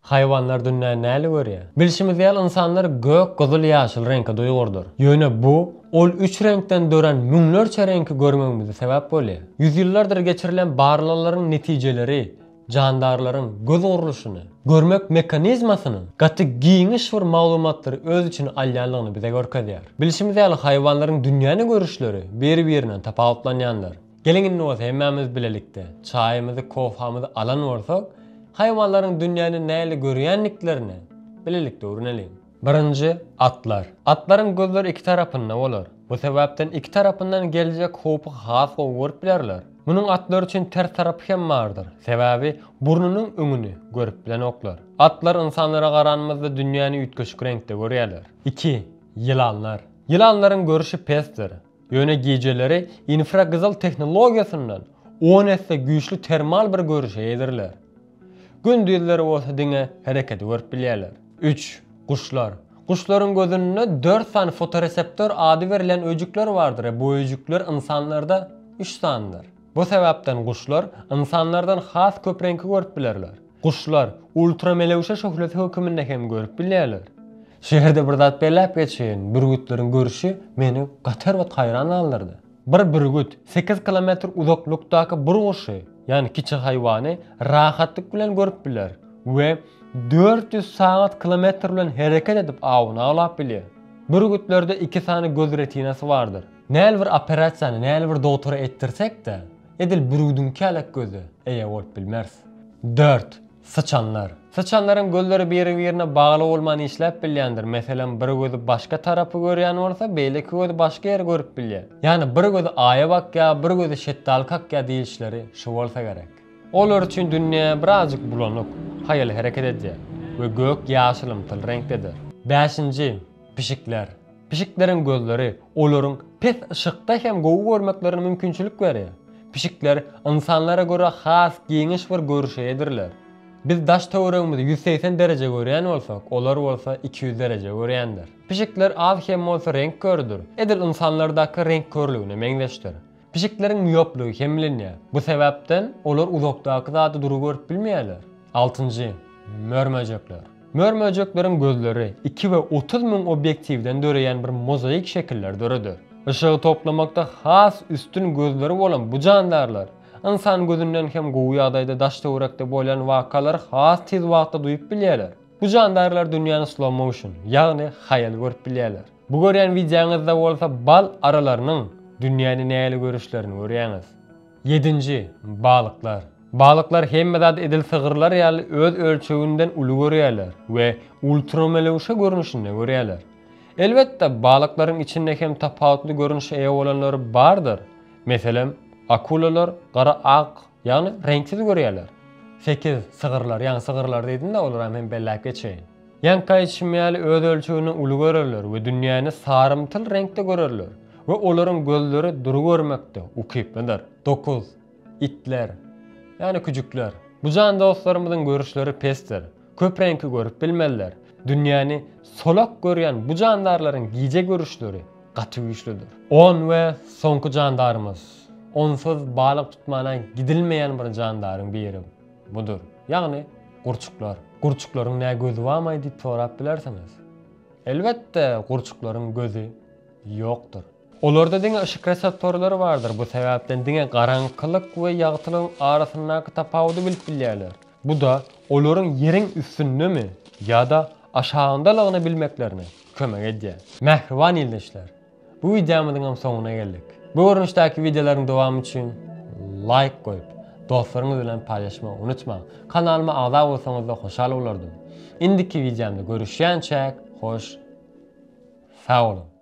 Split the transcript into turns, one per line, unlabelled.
Hayvanlar dünyayı näle görýär? Bilişimiz ýaly insanlar gök, gyzyl, ýaşyl reňke doýgurdur. Ýöne bu ol üç reňkden dören müňlerçe reňki görmegimize sebäp bolýar. Yüzýyllardyr geçirilen barlalaryň netijeleri, jandarlaryň göz guruluşyny, görmek mekanizmasynyň gaty giňiş bir maglumatlary öz içine alýanlygyny bize görkezýär. Bilişimiz ýaly hayvanlaryň dünýäni görüşleri bir-birinden tapawutlanýanlar. Gelin o hemmemiz bilelikde. Çayımızı, kofamızı alan olsak, hayvanların dünyanın näle görýänliklerini bilelikde öwrünelim. Birinci, atlar. Atların gözleri iki tarapynda bolar. Bu sebäpden iki tarapyndan geljek hopy has görüp bilerler. Bunun atlar için ters tarapy hem bardyr. Sebäbi burnunyň öňüni görüp bilen oklar. Atlar insanlara garanmazda dünýäni ütkeşik reňkde görýärler. 2. Yılanlar. Yılanların görüşi pestir. Ýöne geceleri infragyzyl tehnologiýasyndan 10 esse güýçli termal bir görüşe ýedirler. Gündüzleri bolsa diňe hereket görüp bilýärler. 3. Kuşlar. Kuşların gözünde 4 tane fotoreseptör ady verilen öjükler vardır. Bu öjükler insanlarda 3 tanedir. Bu sebäpden kuşlar insanlardan has köp reňki görüp bilerler. Kuşlar ultramelewşe şöhleti höküminde hem görüp bilýärler. Şehirde bir zat beläp geçen bürgütlerin görüşü meni gatar we haýran alyrdy. Bir bürgüt 8 kilometr uzaklykdaky bir guşy, yani kiçik haýwany rahatlyk bilen görüp biler we 400 saat kilometr bilen hereket edip awyny alap bilýär. Bürgütlerde 2 tane göz retinasy bardyr. Näle bir operasiýany, näle bir doktora etdirsek-de, edil bürgüdüň kelek gözü eýe bolup bilmez. 4. Sıçanlar. Sıçanların gözleri bir-birine bağlı olmanı işläp bilýändir. Meselem bir gözü başka tarapy görýän bolsa, beýleki gözü başka ýer görüp bilýär. Yani bir gözü aýa bakýa, bir gözü şetdal kakýa diýişleri şu bolsa gerek. Olar üçin dünýä birazjyk bulanyk, haýal hereket edýär we gök ýaşylymtyl reňkdedir. 5. Pişikler. Pişiklerin gözleri olaryň pes ışykda hem gowy görmeklerine mümkinçilik berýär. Pişikler insanlara göre has giňiş bir görüşe ýedirler. Biz daş töweregimizi 180 derece görýän bolsak, olar bolsa 200 derece görýändir. Pişikler az hem bolsa renk gördür. Edil insanlardaky renk körlügine meňzeşdir. Pişiklerin miyoplugy hem bilinýär. Bu sebäpden olar uzakdaky zady durup görüp bilmeýärler. 6. Mörmöjekler. Mörmöjekleriň gözleri 2 we 30 000 objektivden döreýän bir mozaik şekiller döredir. Işığı toplamakta has üstün gözleri bolan bu jandarlar insan gözünden hem gowy ýagdaýda daş töwerekde bolan wakalary has tez wagtda duýup bilýärler. Bu jandarlar dünýäni slow motion, ýagny haýal görüp bilýärler. Bu görýän wideoňyzda bolsa bal aralarynyň dünýäni näle görüşlerini görýäňiz. 7. Balyklar. Balyklar hemme zat edil sygyrlar ýaly öz ölçeginden uly görýärler we ultramelewşe görünüşinde görýärler. Elbette balıkların içinde hem tapawutly görünüşe eýe bolanlary bardyr. Meselem akulalar gara ak, yani renksiz görýärler. 8. Sygyrlar, yani sygyrlar diýdim-de olar hem belläp geçeýin. Ýanka içimýäli öz ölçegini uly görerler we dünýäni sarymtyl reňkde görerler we olaryň gözleri dury görmekde ukypdyr. 9. İtler, yani küjükler. Bu jan dostlarymyzyň görüşleri pestir. Köp reňki görüp bilmeliler. Dünýäni solak görýän bu jandarlaryň giýje görüşleri gaty güýçlidir. 10 we soňky jandarymyz. Onsuz balyk tutmadan gidilmeýän bir jandaryň biri budur. Ýagny gurçuklar. Gurçuklaryň näme gözü barmy diýip sorap bilersiňiz. Elbette gurçuklaryň gözü ýokdur. Olarda diňe ışık reseptorlary bardyr. Bu sebäpden diňe garaňkylyk we ýagtylyň arasyndaky tapawuty bilip bilýärler. Bu da olaryň ýeriň üstünlümi ýa-da aşağındalygyny bilmeklerine kömek edýär. Mähriban ýyldaşlar. Bu videomyzyň soňuna geldik. Bu görnüşdäki videolaryň dowamy üçin like goýup, dostlaryňyz bilen paýlaşmagy unutmaň. Kanalyma agza bolsaňyz da hoşal bolardym. Indiki videomda görüşýänçä hoş, sag olun.